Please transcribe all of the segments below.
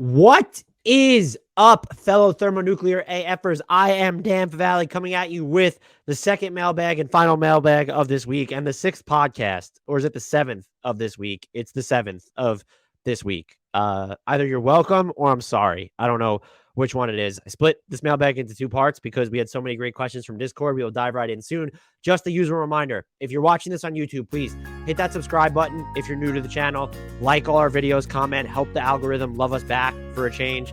What is up, fellow thermonuclear AFers? I am Dan Favale coming at you with the second mailbag and final mailbag of this week and the sixth podcast. Or is it the seventh of this week? It's the seventh of this week. Either you're welcome or I'm sorry. I don't know which one it is. I split this mailbag into two parts because we had so many great questions from Discord. We will dive right in soon. Just a user reminder, if you're watching this on YouTube, please hit that subscribe button if you're new to the channel. Like all our videos, comment, help the algorithm love us back for a change.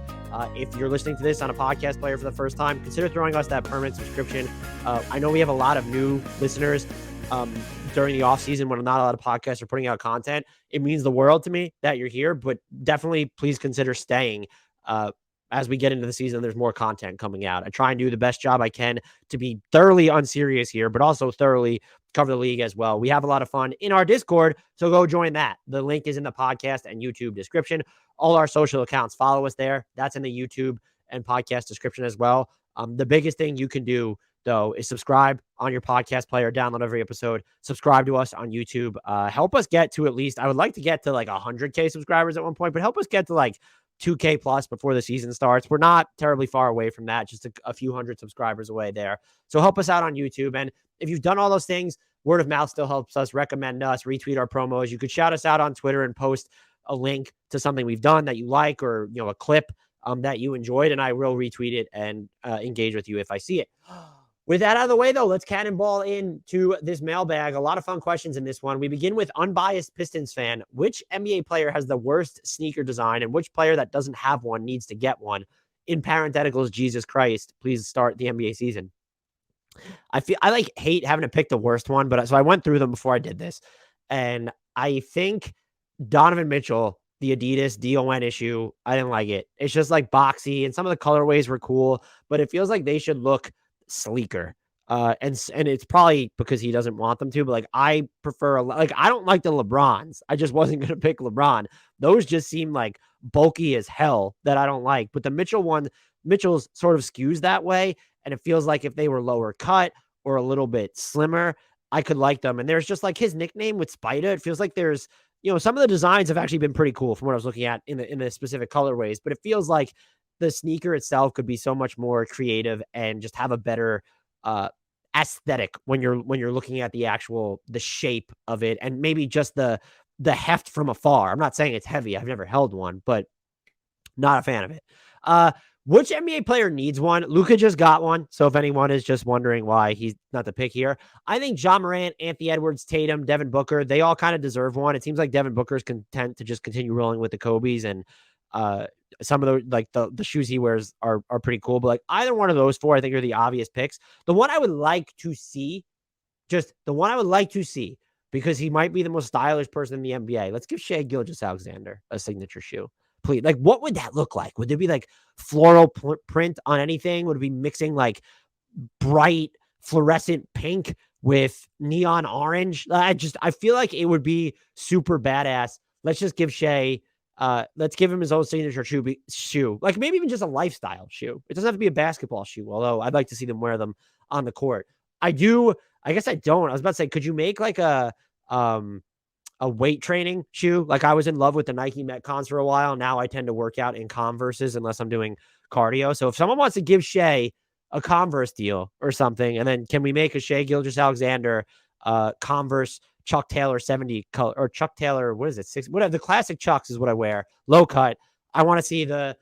If you're listening to this on a podcast player for the first time, consider throwing us that permanent subscription. I know we have a lot of new listeners during the off season when not a lot of podcasts are putting out content. It means the world to me that you're here, but definitely please consider staying. As we get into the season, there's more content coming out. I try and do the best job I can to be thoroughly unserious here, but also thoroughly cover the league as well. We have a lot of fun in our Discord, so go join that. The link is in the podcast and YouTube description. All our social accounts, follow us there. That's in the YouTube and podcast description as well. The biggest thing you can do, though, is subscribe on your podcast player, download every episode, subscribe to us on YouTube. Help us get to at least, I would like to get to like 100K subscribers at one point, but help us get to like 2K plus before the season starts. We're not terribly far away from that, just a few hundred subscribers away there. So help us out on YouTube. And if you've done all those things, word of mouth still helps us. Recommend us, retweet our promos. You could shout us out on Twitter and post a link to something we've done that you like, or a clip that you enjoyed, and I will retweet it and engage with you if I see it. With that out of the way, though, let's cannonball into this mailbag. A lot of fun questions in this one. We begin with unbiased Pistons fan. Which NBA player has the worst sneaker design, and which player that doesn't have one needs to get one? In parentheticals, Jesus Christ, please start the NBA season. I hate having to pick the worst one, but so I went through them before I did this. And I think Donovan Mitchell, the Adidas DON issue, I didn't like it. It's just like boxy, and some of the colorways were cool, but it feels like they should look sleeker. And it's probably because he doesn't want them to, but I prefer, I don't like the LeBrons. I just wasn't going to pick LeBron. Those just seem like bulky as hell that I don't like. But the Mitchell's sort of skews that way. And it feels like if they were lower cut or a little bit slimmer, I could like them. And there's just like his nickname with Spider. It feels like there's, some of the designs have actually been pretty cool from what I was looking at in the specific colorways, but it feels like the sneaker itself could be so much more creative and just have a better aesthetic when you're looking at the shape of it, and maybe just the heft from afar. I'm not saying it's heavy. I've never held one, but not a fan of it. Which NBA player needs one? Luka just got one. So if anyone is just wondering why he's not the pick here, I think Ja Morant, Anthony Edwards, Tatum, Devin Booker, they all kind of deserve one. It seems like Devin Booker is content to just continue rolling with the Kobe's, and some of the shoes he wears are pretty cool. But either one of those four, I think, are the obvious picks. The one I would like to see, because he might be the most stylish person in the NBA. Let's give Shai Gilgeous-Alexander a signature shoe. Please. What would that look like? Would there be floral print on anything? Would it be mixing bright fluorescent pink with neon orange? I feel like it would be super badass. Let's just give Shai, let's give him his own signature shoe. Maybe even just a lifestyle shoe. It doesn't have to be a basketball shoe, although I'd like to see them wear them on the court. I guess I don't. I was about to say, could you make a weight training shoe? I was in love with the Nike Metcons for a while. Now I tend to work out in Converses unless I'm doing cardio. So if someone wants to give Shai a Converse deal or something, and then can we make a Shai Gilgeous-Alexander Converse Chuck Taylor 70 color, or Chuck Taylor, what is it? 6, whatever. The classic Chucks is what I wear. Low cut. I want to see a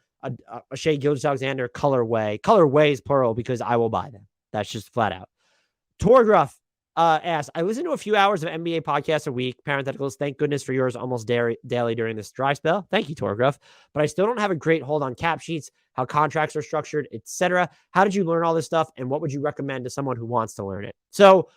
Shai Gilgeous-Alexander colorways plural, because I will buy them. That's just flat out. Torgruff asks, I listen to a few hours of NBA podcasts a week. Parentheticals, thank goodness for yours almost daily during this dry spell. Thank you, Torgruff. But I still don't have a great hold on cap sheets, how contracts are structured, etc. How did you learn all this stuff, and what would you recommend to someone who wants to learn it? So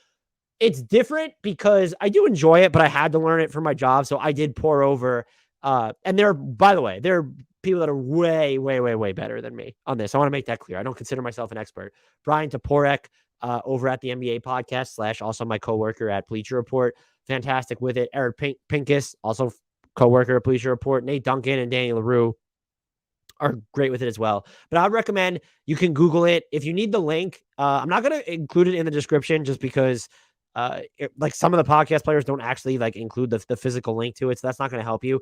it's different because I do enjoy it, but I had to learn it for my job. So I did pour over. And by the way, there are people that are way, way, way, way better than me on this. I want to make that clear. I don't consider myself an expert. Brian Toporek, over at the NBA podcast / also my coworker at Bleacher Report, fantastic with it. Eric Pincus, also coworker at Bleacher Report. Nate Duncan and Danny LaRue are great with it as well. But I would recommend you can Google it. If you need the link, I'm not going to include it in the description just because some of the podcast players don't actually include the physical link to it. So that's not going to help you.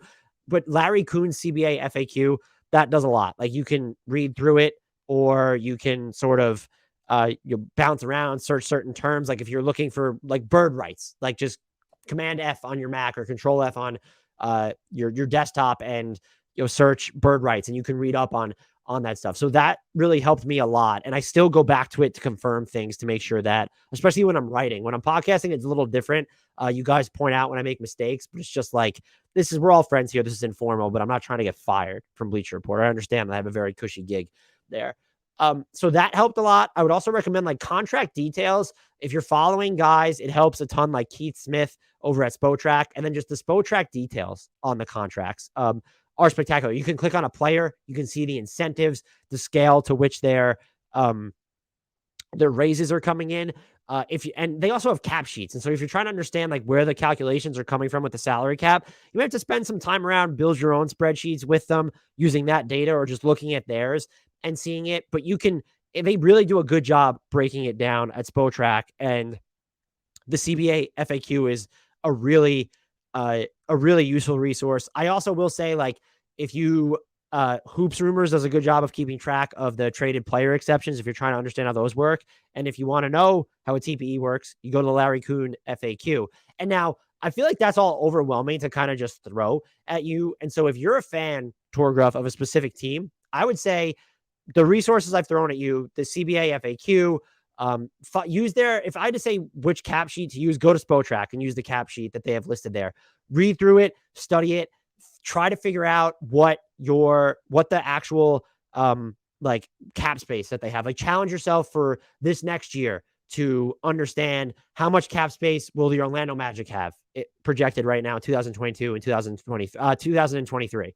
But Larry Kuhn's CBA FAQ, that does a lot. Like you can read through it, or you can sort of you bounce around, search certain terms. Like if you're looking for like bird rights, like just Command F on your Mac or Control F on your desktop, and search bird rights, and you can read up on that stuff. So that really helped me a lot. And I still go back to it to confirm things, to make sure that, especially when I'm writing, when I'm podcasting, it's a little different. You guys point out when I make mistakes, but it's just like, we're all friends here. This is informal, but I'm not trying to get fired from Bleacher Report. I understand that I have a very cushy gig there. So that helped a lot. I would also recommend like contract details. If you're following guys, it helps a ton, like Keith Smith over at Spotrac, and then just the Spotrac details on the contracts are spectacular. You can click on a player, you can see the incentives, the scale to which their raises are coming in. And they also have cap sheets. And so if you're trying to understand like where the calculations are coming from with the salary cap, you have to spend some time around, build your own spreadsheets with them using that data, or just looking at theirs and seeing it. But they really do a good job breaking it down at Spotrac, and the CBA FAQ is a really useful resource. I also will say, like, if you Hoops Rumors does a good job of keeping track of the traded player exceptions if you're trying to understand how those work. And if you want to know how a TPE works, you go to the Larry Kuhn FAQ. And now I feel like that's all overwhelming to kind of just throw at you. And so if you're a fan, Torgruff, of a specific team, I would say the resources I've thrown at you, the CBA FAQ, use if I had to say which cap sheet to use, go to Spotrac and use the cap sheet that they have listed there. Read through it, study it, try to figure out what the actual like cap space that they have. Like challenge yourself for this next year to understand how much cap space will the Orlando Magic have projected right now in 2022 and 2023.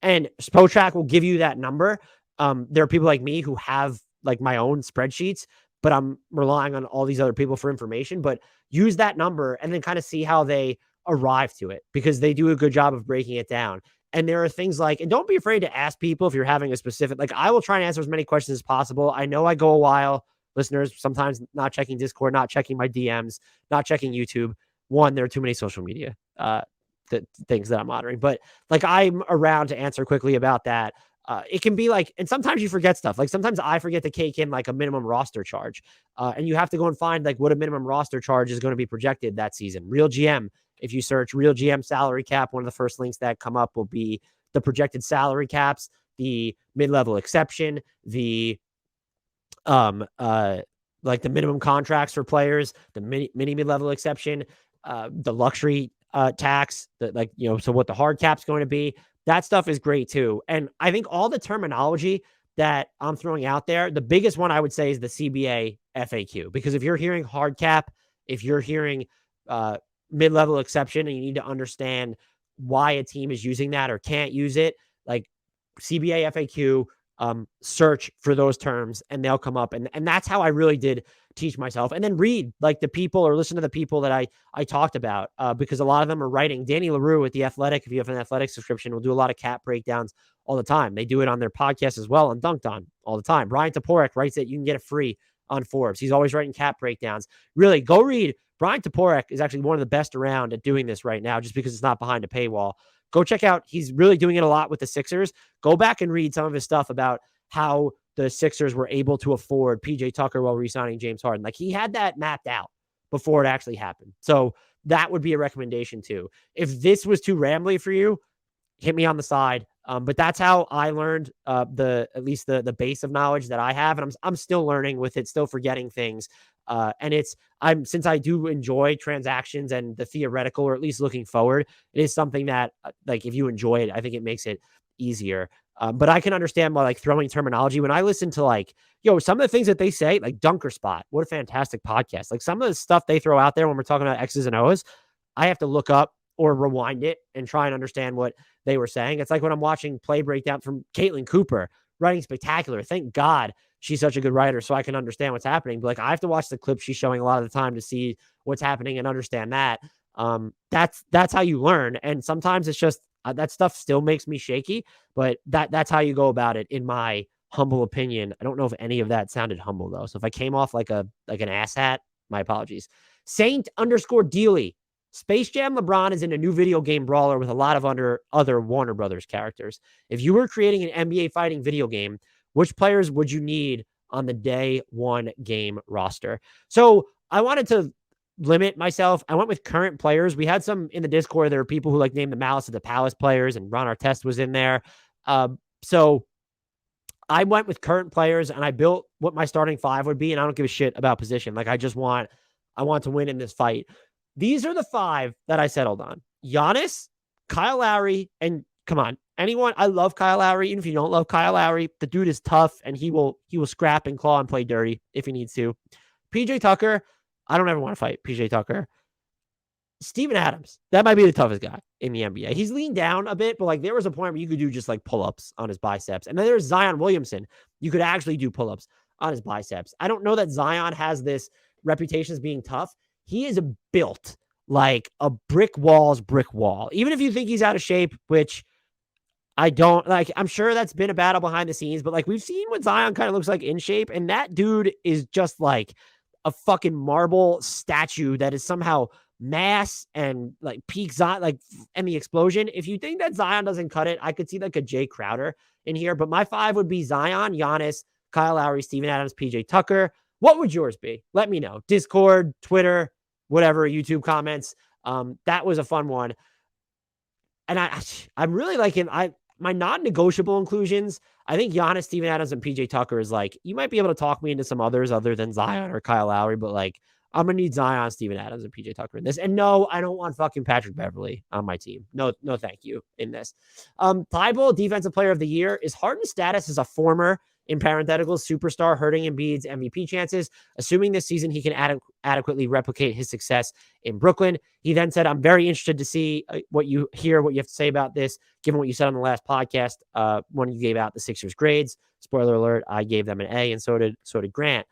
And Spotrac will give you that number. There are people like me who have like my own spreadsheets, but I'm relying on all these other people for information. But use that number and then kind of see how they arrive to it, because they do a good job of breaking it down. And there are things like, and don't be afraid to ask people if you're having a specific, like I will try and answer as many questions as possible. I know I go a while, listeners, sometimes not checking Discord, not checking my DMs, not checking YouTube. One, there are too many social media things that I'm monitoring, but like I'm around to answer quickly about that. It can be like, and sometimes you forget stuff. Like sometimes I forget to cake in like a minimum roster charge. And you have to go and find like what a minimum roster charge is going to be projected that season. Real GM, if you search Real GM salary cap, one of the first links that come up will be the projected salary caps, the mid-level exception, the like the minimum contracts for players, the mini mid-level exception, the luxury tax, so what the hard cap's going to be. That stuff is great too. And I think all the terminology that I'm throwing out there, the biggest one I would say is the CBA FAQ, because if you're hearing hard cap, if you're hearing mid-level exception, and you need to understand why a team is using that or can't use it, like CBA FAQ, search for those terms and they'll come up. And that's how I really did teach myself. And then read like the people, or listen to the people that I talked about, because a lot of them are writing. Danny LaRue at The Athletic, if you have an Athletic subscription, will do a lot of cap breakdowns all the time. They do it on their podcast as well and Dunked On all the time. Brian Toporek writes it. You can get it free on Forbes. He's always writing cap breakdowns. Really, go read. Brian Toporek is actually one of the best around at doing this right now, just because it's not behind a paywall. Go check out. He's really doing it a lot with the Sixers. Go back and read some of his stuff about how the Sixers were able to afford PJ Tucker while re-signing James Harden. Like he had that mapped out before it actually happened. So that would be a recommendation too. If this was too rambly for you, hit me on the side. But that's how I learned at least the base of knowledge that I have. And I'm still learning with it, still forgetting things. And since I do enjoy transactions and the theoretical, or at least looking forward, it is something that like, if you enjoy it, I think it makes it easier. But I can understand by like throwing terminology when I listen to like, some of the things that they say, like Dunker Spot, what a fantastic podcast. Like some of the stuff they throw out there when we're talking about X's and O's, I have to look up or rewind it and try and understand what they were saying. It's like when I'm watching play breakdown from Caitlin Cooper, writing spectacular. Thank God she's such a good writer so I can understand what's happening. But like I have to watch the clips she's showing a lot of the time to see what's happening and understand that. That's how you learn. And sometimes it's just that stuff still makes me shaky, but that's how you go about it, in my humble opinion. I don't know if any of that sounded humble though. So if I came off like an asshat, my apologies. Saint_Dealy Space Jam LeBron is in a new video game brawler with a lot of other Warner Brothers characters. If you were creating an NBA fighting video game, which players would you need on the day one game roster? So I wanted to limit myself. I went with current players. We had some in the Discord. There are people who like named the Malice of the Palace players, and Ron Artest was in there. So I went with current players, and I built what my starting five would be, and I don't give a shit about position. Like, I want to win in this fight. These are the five that I settled on. Giannis, Kyle Lowry, and come on, anyone. I love Kyle Lowry. Even if you don't love Kyle Lowry, the dude is tough, and he will scrap and claw and play dirty if he needs to. PJ Tucker, I don't ever want to fight PJ Tucker. Steven Adams, that might be the toughest guy in the NBA. He's leaned down a bit, but like there was a point where you could do just like pull-ups on his biceps. And then there's Zion Williamson. You could actually do pull-ups on his biceps. I don't know that Zion has this reputation as being tough. He is built like a brick wall. Even if you think he's out of shape, which I don't like, I'm sure that's been a battle behind the scenes, but like we've seen what Zion kind of looks like in shape, and that dude is just like a fucking marble statue that is somehow mass and like peak Zion, like, and the explosion. If you think that Zion doesn't cut it, I could see like a Jay Crowder in here, but my five would be Zion, Giannis, Kyle Lowry, Steven Adams, PJ Tucker. What would yours be? Let me know. Discord, Twitter, whatever, YouTube comments. That was a fun one. And I'm really liking my non-negotiable inclusions. I think Giannis, Steven Adams, and PJ Tucker is like, you might be able to talk me into some others other than Zion or Kyle Lowry, but like, I'm going to need Zion, Steven Adams, and PJ Tucker in this. And no, I don't want fucking Patrick Beverley on my team. No, thank you in this. Thibault, Defensive Player of the Year. Is Harden's status as a former, in parentheticals, superstar hurting Embiid's MVP chances, assuming this season he can adequately replicate his success in Brooklyn? He then said, I'm very interested to see what you have to say about this, given what you said on the last podcast when you gave out the Sixers grades. Spoiler alert, I gave them an A, and so did Grant.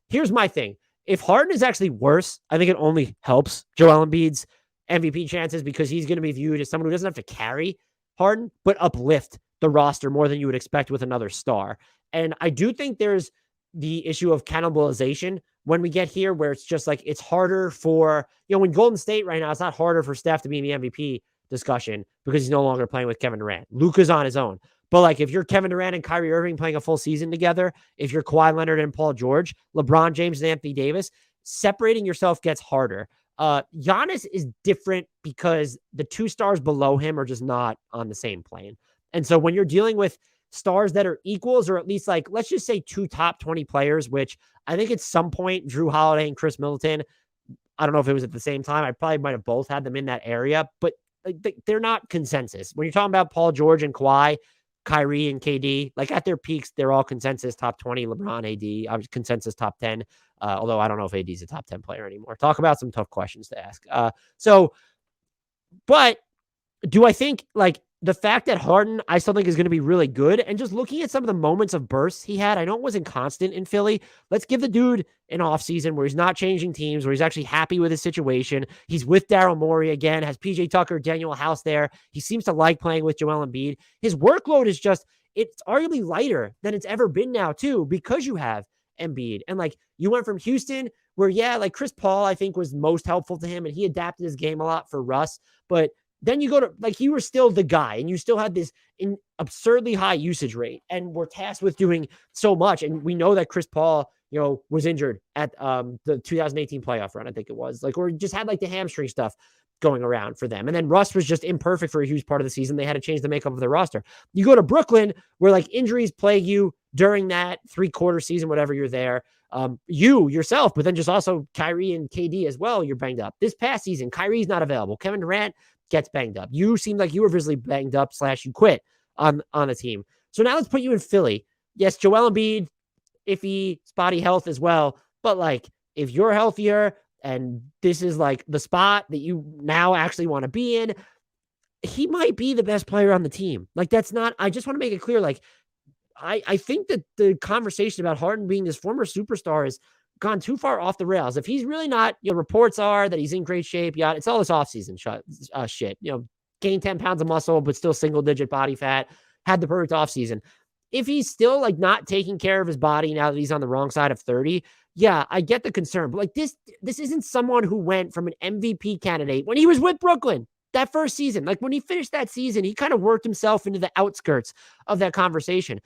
Here's my thing. If Harden is actually worse, I think it only helps Joel Embiid's MVP chances, because he's going to be viewed as someone who doesn't have to carry Harden, but uplift the roster more than you would expect with another star. And I do think there's the issue of cannibalization when we get here, where it's just like, it's harder for, when Golden State right now, it's not harder for Steph to be in the MVP discussion because he's no longer playing with Kevin Durant. Luka's on his own. But like, if you're Kevin Durant and Kyrie Irving playing a full season together, if you're Kawhi Leonard and Paul George, LeBron James and Anthony Davis, separating yourself gets harder. Giannis is different because the two stars below him are just not on the same plane. And so when you're dealing with stars that are equals, or at least like, let's just say two top 20 players, which I think at some point, Drew Holiday and Chris Middleton, I don't know if it was at the same time. I probably might have both had them in that area, but they're not consensus. When you're talking about Paul George and Kawhi, Kyrie and KD, like at their peaks, they're all consensus top 20, LeBron, AD, consensus top 10. Although I don't know if AD is a top 10 player anymore. Talk about some tough questions to ask. But do I think like the fact that Harden, I still think is going to be really good, and just looking at some of the moments of bursts he had, I know it wasn't constant in Philly. Let's give the dude an offseason where he's not changing teams, where he's actually happy with his situation. He's with Daryl Morey again, has PJ Tucker, Daniel House there. He seems to like playing with Joel Embiid. His workload is just, it's arguably lighter than it's ever been now too, because you have Embiid. And like, you went from Houston where, yeah, like Chris Paul, I think was most helpful to him, and he adapted his game a lot for Russ, but then you go to, like, you were still the guy, and you still had this absurdly high usage rate, and were tasked with doing so much. And we know that Chris Paul, was injured at the 2018 playoff run, I think it was, like, or just had like the hamstring stuff going around for them. And then Russ was just imperfect for a huge part of the season. They had to change the makeup of their roster. You go to Brooklyn, where like injuries plague you during that 3/4 season, whatever you're there. You yourself, but then just also Kyrie and KD as well, you're banged up. This past season, Kyrie's not available. Kevin Durant gets banged up. You seem like you were visibly banged up / you quit on the team. So now let's put you in Philly. Yes, Joel Embiid, iffy, spotty health as well. But like, if you're healthier and this is like the spot that you now actually want to be in, he might be the best player on the team. Like, that's not, I just want to make it clear. Like, I think that the conversation about Harden being this former superstar has gone too far off the rails. If he's really not, reports are that he's in great shape. Yeah, it's all this offseason shit. Gained 10 pounds of muscle, but still single-digit body fat. Had the perfect offseason. If he's still like not taking care of his body now that he's on the wrong side of 30, yeah, I get the concern, but like this isn't someone who went from an MVP candidate when he was with Brooklyn that first season. Like when he finished that season, he kind of worked himself into the outskirts of that conversation.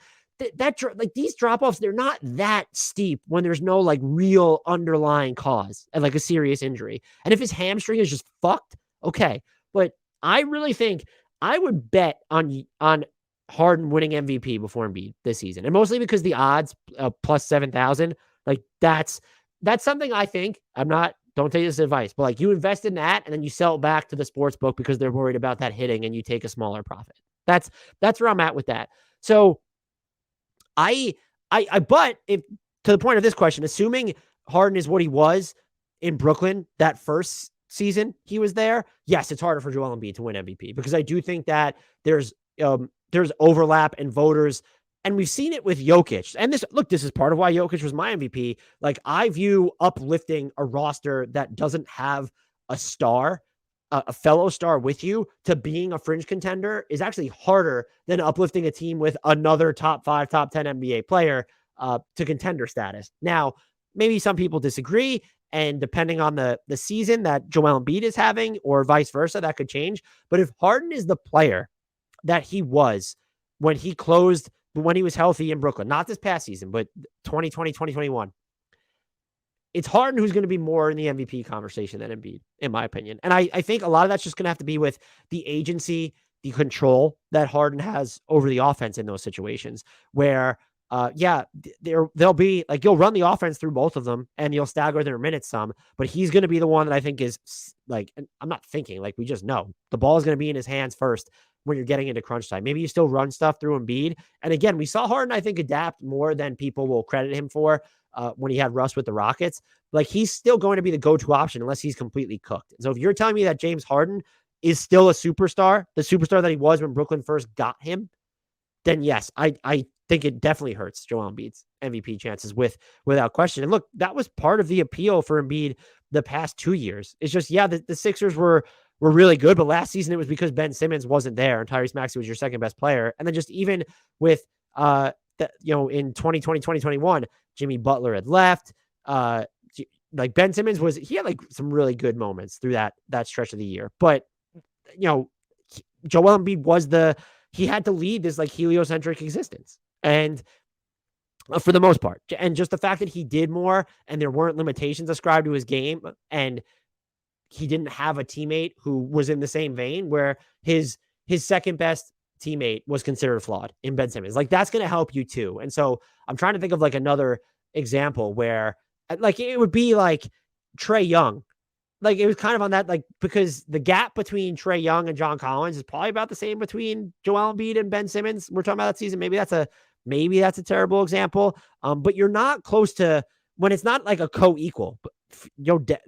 Like these drop offs, they're not that steep when there's no like real underlying cause and like a serious injury. And if his hamstring is just fucked, okay. But I really think I would bet on Harden winning MVP before Embiid this season, and mostly because the odds plus 7,000, like that's something I think. Don't take this advice, but like you invest in that and then you sell it back to the sports book because they're worried about that hitting and you take a smaller profit. That's where I'm at with that. So but if to the point of this question, assuming Harden is what he was in Brooklyn that first season he was there, yes, it's harder for Joel Embiid to win MVP because I do think that there's overlap in voters, and we've seen it with Jokic. And this is part of why Jokic was my MVP. Like I view uplifting a roster that doesn't have a star, a fellow star with you to being a fringe contender is actually harder than uplifting a team with another top 5, top 10 NBA player to contender status. Now, maybe some people disagree, and depending on the season that Joel Embiid is having or vice versa, that could change. But if Harden is the player that he was when he was healthy in Brooklyn, not this past season, but 2020, 2021, it's Harden who's going to be more in the MVP conversation than Embiid, in my opinion. And I think a lot of that's just going to have to be with the agency, the control that Harden has over the offense in those situations where, they'll be like, you'll run the offense through both of them and you'll stagger their minutes some, but he's going to be the one that I think is like, I'm not thinking, like we just know the ball is going to be in his hands first when you're getting into crunch time. Maybe you still run stuff through Embiid. And again, we saw Harden, I think, adapt more than people will credit him for when he had Russ with the Rockets. Like he's still going to be the go-to option unless he's completely cooked. So if you're telling me that James Harden is still a superstar, the superstar that he was when Brooklyn first got him, then yes, I think it definitely hurts Joel Embiid's MVP chances without question. And look, that was part of the appeal for Embiid the past 2 years. It's just, the Sixers were really good, but last season it was because Ben Simmons wasn't there and Tyrese Maxey was your second best player. And then just even with in 2020, 2021, Jimmy Butler had left. Like Ben Simmons he had like some really good moments through that stretch of the year. But Joel Embiid he had to lead this like heliocentric existence. And for the most part, and just the fact that he did more and there weren't limitations ascribed to his game, and he didn't have a teammate who was in the same vein where his second best teammate was considered flawed in Ben Simmons. Like that's going to help you too. And so I'm trying to think of like another example where like it would be like Trae Young. Like it was kind of on that, like, because the gap between Trae Young and John Collins is probably about the same between Joel Embiid and Ben Simmons. We're talking about that season. Maybe that's a terrible example. But you're not close to when it's not like a co-equal, but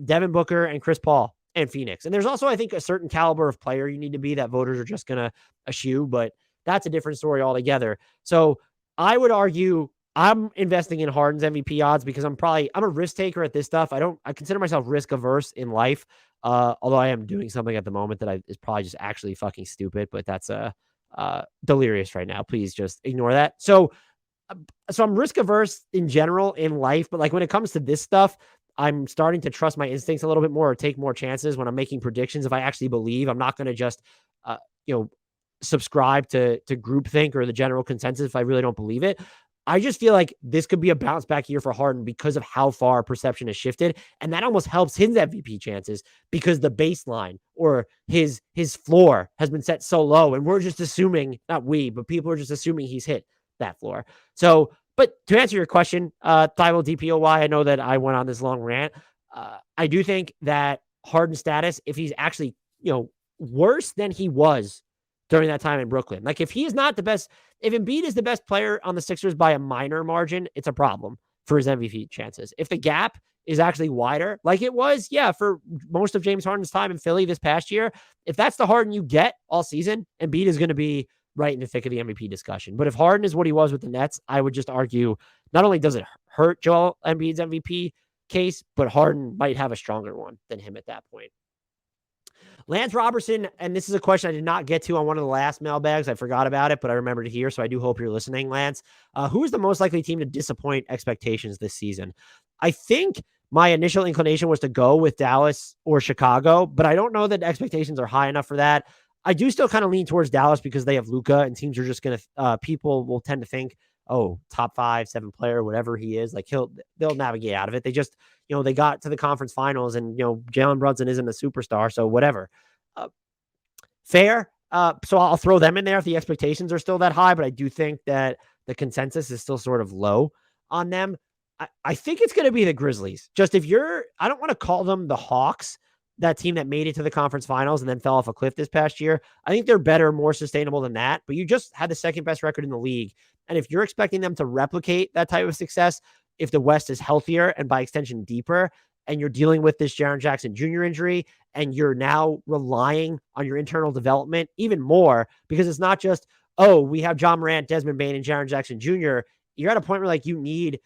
Devin Booker and Chris Paul and Phoenix. And there's also, I think, a certain caliber of player you need to be that voters are just going to eschew, but that's a different story altogether. So I would argue I'm investing in Harden's MVP odds because I'm a risk taker at this stuff. I consider myself risk averse in life. Although I am doing something at the moment that is probably just actually fucking stupid, but that's delirious right now. Please just ignore that. So I'm risk averse in general in life, but like when it comes to this stuff, I'm starting to trust my instincts a little bit more or take more chances when I'm making predictions. If I actually believe, I'm not going to just, subscribe to groupthink or the general consensus if I really don't believe it. I just feel like this could be a bounce back year for Harden because of how far perception has shifted. And that almost helps his MVP chances because the baseline or his floor has been set so low. And we're just assuming, not we, but people are just assuming he's hit that floor. So, but to answer your question, Thibault DPOY, I know that I went on this long rant. I do think that Harden's status, if he's actually, worse than he was during that time in Brooklyn, like if he is not the best, if Embiid is the best player on the Sixers by a minor margin, it's a problem for his MVP chances. If the gap is actually wider, like it was, for most of James Harden's time in Philly this past year, if that's the Harden you get all season, Embiid is going to be right in the thick of the MVP discussion. But if Harden is what he was with the Nets, I would just argue not only does it hurt Joel Embiid's MVP case, but Harden might have a stronger one than him at that point. Lance Robertson, and this is a question I did not get to on one of the last mailbags. I forgot about it, but I remembered it here, so I do hope you're listening, Lance. Who is the most likely team to disappoint expectations this season? I think my initial inclination was to go with Dallas or Chicago, but I don't know that expectations are high enough for that. I do still kind of lean towards Dallas because they have Luka, and teams are just going to, people will tend to think, oh, top 5, 7 player, whatever he is, like they'll navigate out of it. They just, they got to the conference finals, and, Jalen Brunson isn't a superstar, so whatever. Fair. So I'll throw them in there if the expectations are still that high, but I do think that the consensus is still sort of low on them. I think it's going to be the Grizzlies. Just I don't want to call them the Hawks, that team that made it to the conference finals and then fell off a cliff this past year. I think they're better, more sustainable than that, but you just had the second best record in the league. And if you're expecting them to replicate that type of success, if the West is healthier and by extension deeper, and you're dealing with this Jaren Jackson Jr. injury, and you're now relying on your internal development even more, because it's not just, oh, we have John Morant, Desmond Bane, and Jaren Jackson Jr. You're at a point where like you need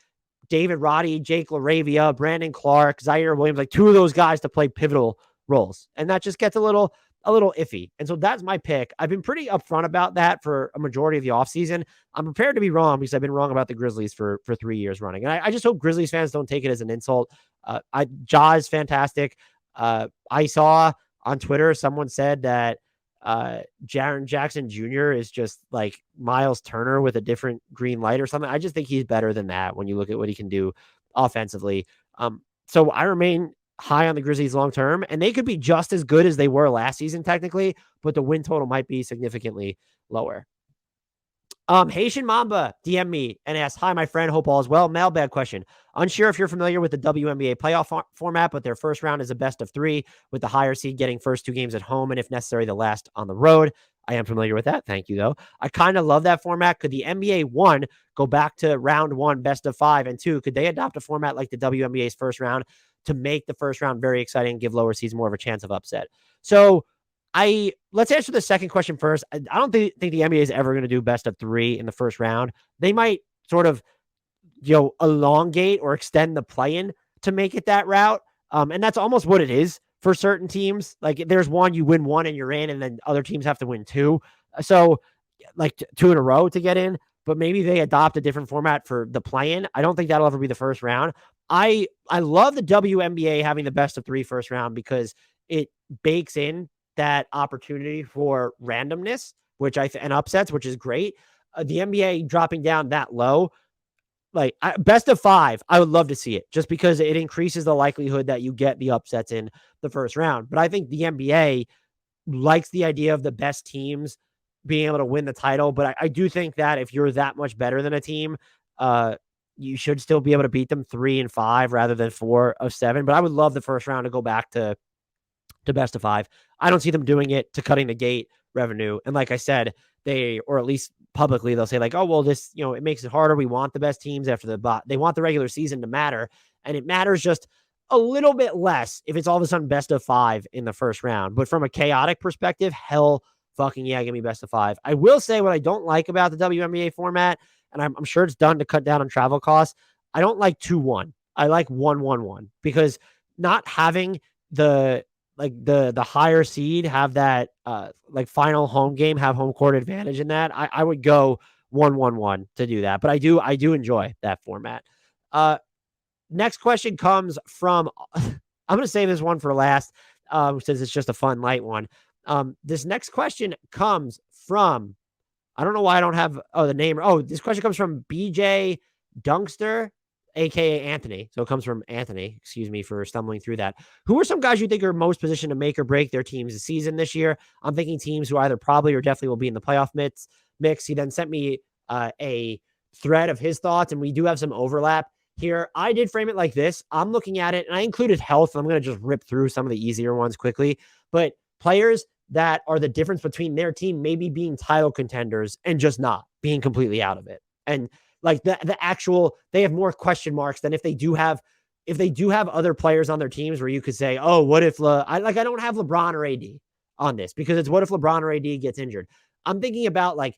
David Roddy, Jake LaRavia, Brandon Clark, Zaire Williams, like 2 of those guys to play pivotal roles. And that just gets a little iffy. And so that's my pick. I've been pretty upfront about that for a majority of the offseason. I'm prepared to be wrong because I've been wrong about the Grizzlies for 3 years running. And I just hope Grizzlies fans don't take it as an insult. Ja is fantastic. I saw on Twitter someone said that Jaren Jackson Jr. is just like Miles Turner with a different green light or something. I just think he's better than that when you look at what he can do offensively. So I remain high on the Grizzlies long term, and they could be just as good as they were last season technically, but the win total might be significantly lower. Haitian Mamba DM me and asked, hi, my friend, hope all is well. Mailbag question. Unsure if you're familiar with the WNBA playoff format, but their first round is a best of 3 with the higher seed getting first 2 games at home and if necessary, the last on the road. I am familiar with that. Thank you, though. I kind of love that format. Could the NBA 1 go back to round 1, best of 5, and 2, could they adopt a format like the WNBA's first round to make the first round very exciting and give lower seeds more of a chance of upset? So let's answer the second question first. I don't think the NBA is ever going to do best of 3 in the first round. They might sort of, elongate or extend the play-in to make it that route. And that's almost what it is for certain teams. Like there's one, you win 1 and you're in, and then other teams have to win 2. So like 2 in a row to get in, but maybe they adopt a different format for the play-in. I don't think that'll ever be the first round. I love the WNBA having the best of 3 first round because it bakes in that opportunity for randomness, and upsets, which is great. The NBA dropping down that low, like best of 5, I would love to see it just because it increases the likelihood that you get the upsets in the first round. But I think the NBA likes the idea of the best teams being able to win the title. But I do think that if you're that much better than a team, you should still be able to beat them 3 and 5 rather than 4 of 7. But I would love the first round to go back to best of 5. I don't see them doing it to cutting the gate revenue. And like I said, or at least publicly, they'll say like, oh, well, this, it makes it harder. We want the best teams after they want the regular season to matter. And it matters just a little bit less if it's all of a sudden best of 5 in the first round. But from a chaotic perspective, hell fucking yeah, give me best of 5. I will say what I don't like about the WNBA format, and I'm sure it's done to cut down on travel costs. I don't like 2-1. I like 1-1-1 because not having the higher seed have that final home game, have home court advantage in that. I would go 1-1-1 to do that. But I do enjoy that format. Next question comes from, I'm going to save this one for last, since it's just a fun, light one. This next question comes from, I don't know why I don't have the name. Oh, this question comes from BJ Dunkster, aka Anthony. So it comes from Anthony. Excuse me for stumbling through that. Who are some guys you think are most positioned to make or break their team's season this year? I'm thinking teams who either probably or definitely will be in the playoff mix. He then sent me a thread of his thoughts, and we do have some overlap here. I did frame it like this. I'm looking at it, and I included health. I'm going to just rip through some of the easier ones quickly. But players that are the difference between their team maybe being title contenders and just not being completely out of it. And like the actual, they have more question marks than if they do have other players on their teams where you could say, oh, what if I don't have LeBron or AD on this because it's what if LeBron or AD gets injured. I'm thinking about like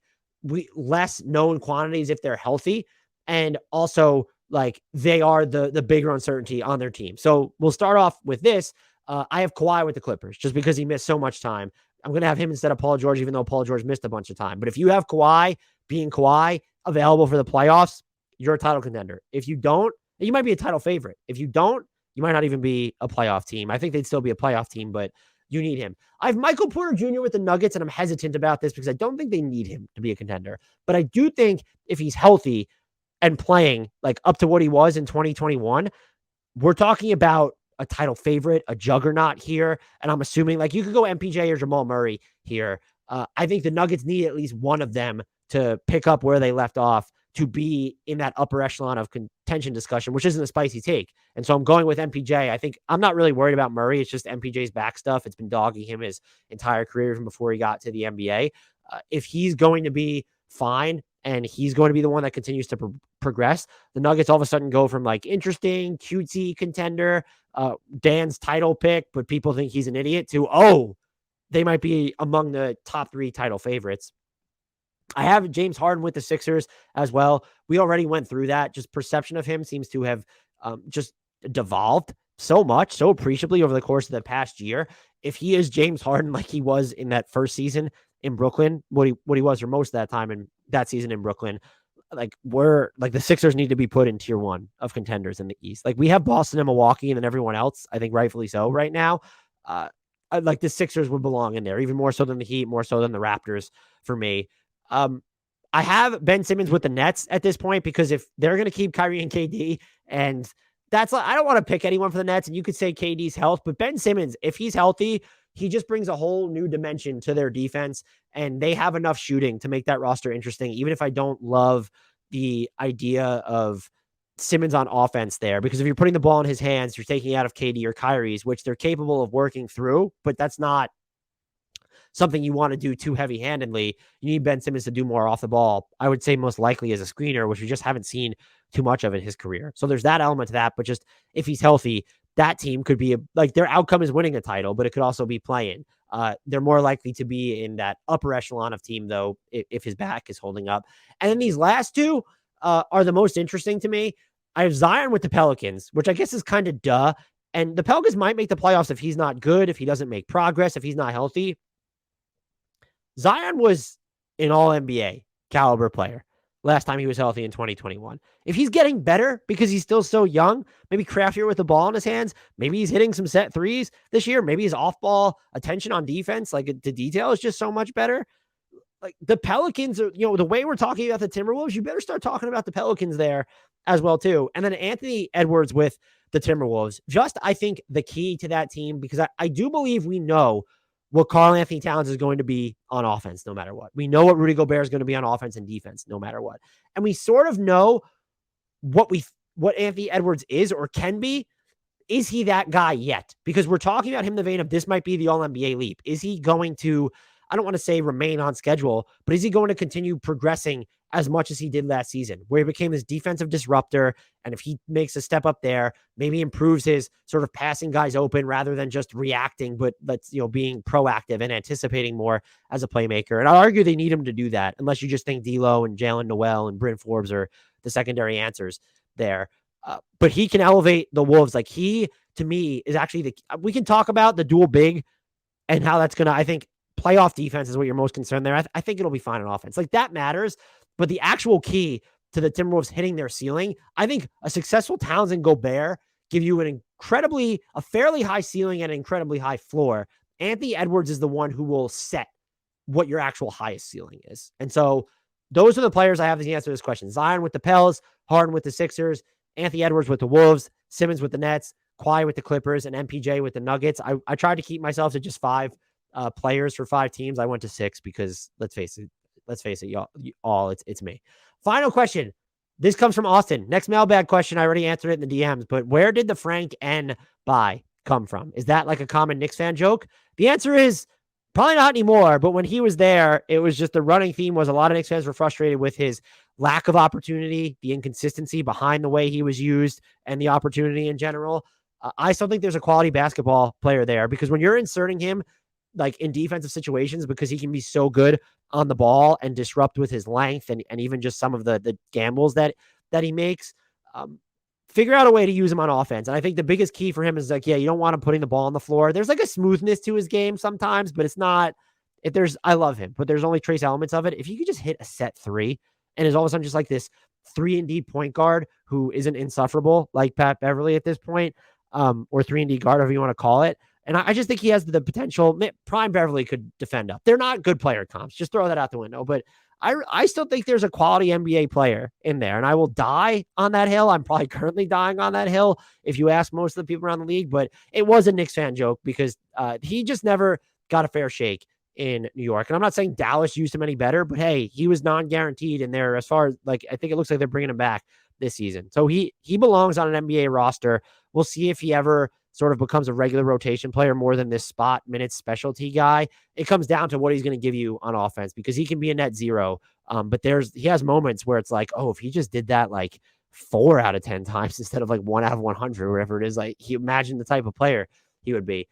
less known quantities if they're healthy, and also like they are the bigger uncertainty on their team. So we'll start off with this. I have Kawhi with the Clippers just because he missed so much time. I'm going to have him instead of Paul George, even though Paul George missed a bunch of time. But if you have Kawhi being Kawhi available for the playoffs, you're a title contender. If you don't, you might be a title favorite. If you don't, you might not even be a playoff team. I think they'd still be a playoff team, but you need him. I have Michael Porter Jr. with the Nuggets, and I'm hesitant about this because I don't think they need him to be a contender. But I do think if he's healthy and playing like up to what he was in 2021, we're talking about a title favorite, a juggernaut here. And I'm assuming like you could go MPJ or Jamal Murray here. I think the Nuggets need at least one of them to pick up where they left off to be in that upper echelon of contention discussion, which isn't a spicy take. And so I'm going with MPJ. I think I'm not really worried about Murray. It's just MPJ's back stuff. It's been dogging him his entire career from before he got to the NBA. If he's going to be fine and he's going to be the one that continues to progress, the Nuggets all of a sudden go from like interesting, cutesy contender, Dan's title pick, but people think he's an idiot, to, oh, they might be among the top 3 title favorites. I have James Harden with the Sixers as well. We already went through that. Just perception of him seems to have just devolved so much, so appreciably over the course of the past year. If he is James Harden like he was in that first season in Brooklyn, what he was for most of that time in that season in Brooklyn, like the Sixers need to be put in tier 1 of contenders in the East. Like we have Boston and Milwaukee and then everyone else, I think rightfully so right now. Like the Sixers would belong in there, even more so than the Heat, more so than the Raptors for me. I have Ben Simmons with the Nets at this point because if they're going to keep Kyrie and KD, and that's like, I don't want to pick anyone for the Nets, and you could say KD's health, but Ben Simmons, if he's healthy, he just brings a whole new dimension to their defense, and they have enough shooting to make that roster interesting, even if I don't love the idea of Simmons on offense there, because if you're putting the ball in his hands, you're taking it out of KD or Kyrie's, which they're capable of working through, but that's not something you want to do too heavy-handedly. You need Ben Simmons to do more off the ball. I would say most likely as a screener, which we just haven't seen too much of in his career. So there's that element to that, but just if he's healthy, that team could be like their outcome is winning a title, but it could also be playing. They're more likely to be in that upper echelon of team, though, if his back is holding up. And then these last two are the most interesting to me. I have Zion with the Pelicans, which I guess is kind of duh. And the Pelicans might make the playoffs if he's not good, if he doesn't make progress, if he's not healthy. Zion was an all-NBA caliber player last time he was healthy in 2021. If he's getting better because he's still so young, maybe craftier with the ball in his hands, maybe he's hitting some set threes this year, maybe his off-ball attention on defense, like the detail is just so much better. Like the Pelicans are, the way we're talking about the Timberwolves, you better start talking about the Pelicans there as well too. And then Anthony Edwards with the Timberwolves, just I think the key to that team, because I do believe we know what Karl-Anthony Towns is going to be on offense no matter what. We know what Rudy Gobert is going to be on offense and defense no matter what. And we sort of know what Anthony Edwards is or can be. Is he that guy yet? Because we're talking about him in the vein of this might be the all-NBA leap. Is he going to, I don't want to say remain on schedule, but is he going to continue progressing as much as he did last season, where he became this defensive disruptor? And if he makes a step up there, maybe improves his sort of passing guys open rather than just reacting, but being proactive and anticipating more as a playmaker. And I'll argue they need him to do that, unless you just think D'Lo and Jalen Noel and Bryn Forbes are the secondary answers there. But he can elevate the Wolves. Like he, to me, is actually we can talk about the dual big and how that's going to, I think, playoff defense is what you're most concerned there. I think it'll be fine on offense. Like that matters. But the actual key to the Timberwolves hitting their ceiling, I think a successful Towns and Gobert give you a fairly high ceiling and an incredibly high floor. Anthony Edwards is the one who will set what your actual highest ceiling is. And so those are the players I have to answer this question. Zion with the Pels, Harden with the Sixers, Anthony Edwards with the Wolves, Simmons with the Nets, Kawhi with the Clippers, and MPJ with the Nuggets. I tried to keep myself to just 5 players for 5 teams. I went to 6 because let's face it, y'all, it's me. Final question. This comes from Austin. Next mailbag question. I already answered it in the DMs, but where did the Frank N buy come from? Is that like a common Knicks fan joke? The answer is probably not anymore, but when he was there, it was just the running theme was a lot of Knicks fans were frustrated with his lack of opportunity, the inconsistency behind the way he was used, and the opportunity in general. I still think there's a quality basketball player there, because when you're inserting him like in defensive situations, because he can be so good on the ball and disrupt with his length and even just some of the gambles that he makes, figure out a way to use him on offense. And I think the biggest key for him is like, you don't want him putting the ball on the floor. There's like a smoothness to his game sometimes, but it's not, I love him, but there's only trace elements of it. If you could just hit a set 3 and is all of a sudden just like this 3-and-D point guard who isn't insufferable like Pat Beverly at this point, or 3-and-D guard, however you want to call it. And I just think he has the potential. Prime Beverly could defend up. They're not good player comps. Just throw that out the window. But I still think there's a quality NBA player in there, and I will die on that hill. I'm probably currently dying on that hill if you ask most of the people around the league, but it was a Knicks fan joke because he just never got a fair shake in New York. And I'm not saying Dallas used him any better, but hey, he was non-guaranteed in there as far as, like, I think it looks like they're bringing him back this season. So he belongs on an NBA roster. We'll see if he ever sort of becomes a regular rotation player more than this spot minutes specialty guy. It comes down to what he's going to give you on offense, because he can be a net zero. But he has moments where it's like, oh, if he just did that like 4 out of 10 times instead of like 1 out of 100, or whatever it is, like, he imagine the type of player he would be.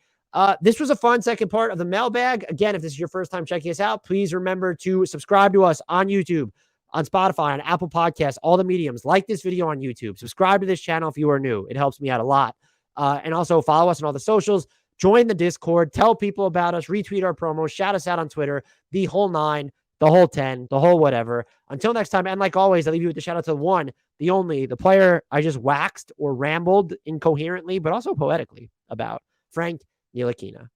This was a fun second part of the mailbag. Again, if this is your first time checking us out, please remember to subscribe to us on YouTube, on Spotify, on Apple Podcasts, all the mediums. Like this video on YouTube. Subscribe to this channel if you are new. It helps me out a lot. And also follow us on all the socials. Join the Discord. Tell people about us. Retweet our promos. Shout us out on Twitter. The whole 9, the whole 10, the whole whatever. Until next time, and like always, I leave you with the shout out to the one, the only, the player I just waxed or rambled incoherently, but also poetically about, Frank NTILIKINA.